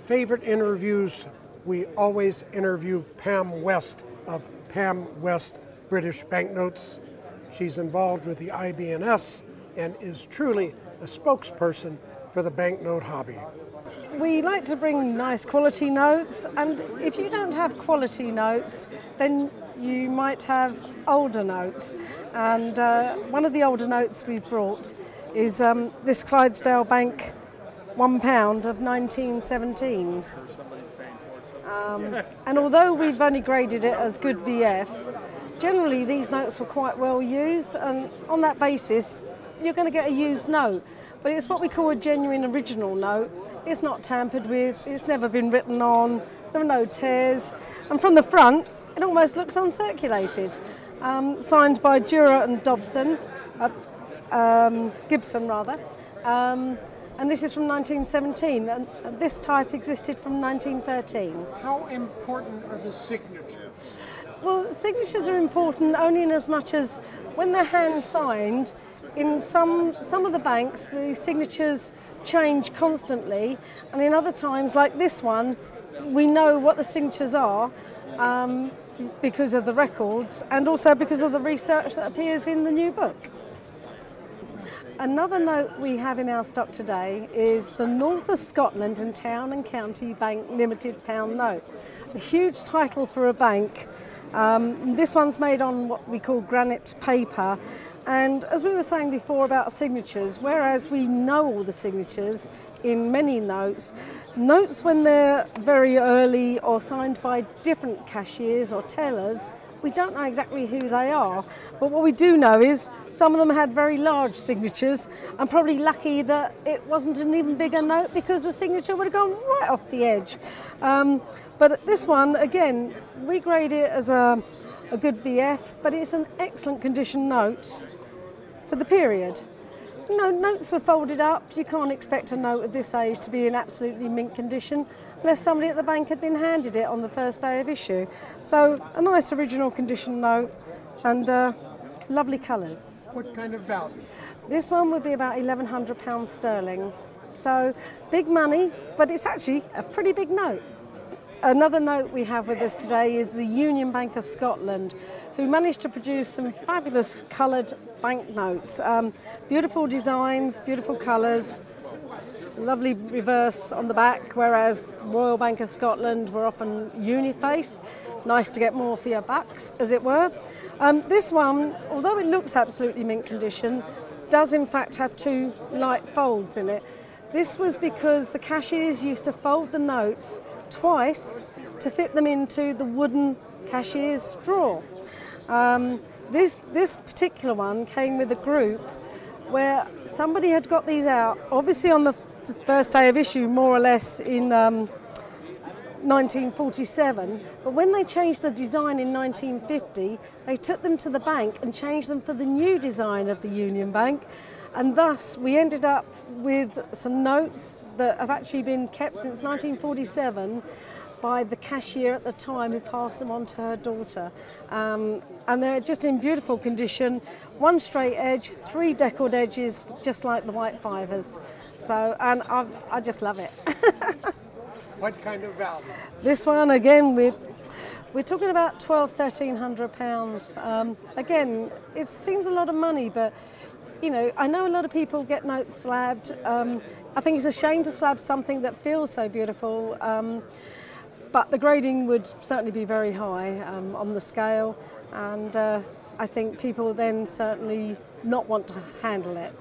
favorite interviews, we always interview Pam West of Pam West British Banknotes. She's involved with the IBNS and is truly a spokesperson for the banknote hobby. We like to bring nice quality notes, and if you don't have quality notes, then you might have older notes. And one of the older notes we've brought is this Clydesdale Bank £1 of 1917. And although we've only graded it as good VF, generally these notes were quite well used, and on that basis you're going to get a used note. But it's what we call a genuine original note. It's not tampered with, it's never been written on, there are no tears, and from the front it almost looks uncirculated. Signed by Dura and Dobson, Gibson rather, and this is from 1917, and this type existed from 1913. How important are the signatures? Well, signatures are important only in as much as when they're hand signed, in some of the banks the signatures change constantly, and in other times like this one we know what the signatures are because of the records and also because of the research that appears in the new book. Another note we have in our stock today is the North of Scotland and Town and County Bank Limited pound note. A huge title for a bank. This one's made on what we call granite paper, and as we were saying before about signatures, whereas we know all the signatures in many notes, notes when they're very early or signed by different cashiers or tellers, we don't know exactly who they are, but what we do know is some of them had very large signatures, and probably lucky that it wasn't an even bigger note because the signature would have gone right off the edge. But this one, again, we grade it as a good VF, but it's an excellent condition note for the period. No, notes were folded up. You can't expect a note of this age to be in absolutely mint condition unless somebody at the bank had been handed it on the first day of issue. So a nice original condition note and lovely colours. What kind of value? This one would be about £1,100 sterling. So big money, but it's actually a pretty big note. Another note we have with us today is the Union Bank of Scotland, who managed to produce some fabulous coloured banknotes. Beautiful designs, beautiful colours, lovely reverse on the back, whereas Royal Bank of Scotland were often uniface. Nice to get more for your bucks, as it were. This one, although it looks absolutely mint condition, does in fact have two light folds in it. This was because the cashiers used to fold the notes twice to fit them into the wooden cashier's drawer. This particular one came with a group where somebody had got these out, obviously on the first day of issue, more or less in 1947, but when they changed the design in 1950, they took them to the bank and changed them for the new design of the Union Bank, and thus we ended up with some notes that have actually been kept since 1947 by the cashier at the time, who passed them on to her daughter. And they're just in beautiful condition, one straight edge, three deckled edges, just like the white fivers. So, and I just love it. What kind of value? This one, again, we're talking about £1,200. Again, it seems a lot of money, but you know, I know a lot of people get notes slabbed. I think it's a shame to slab something that feels so beautiful. But the grading would certainly be very high on the scale, and I think people then certainly not want to handle it.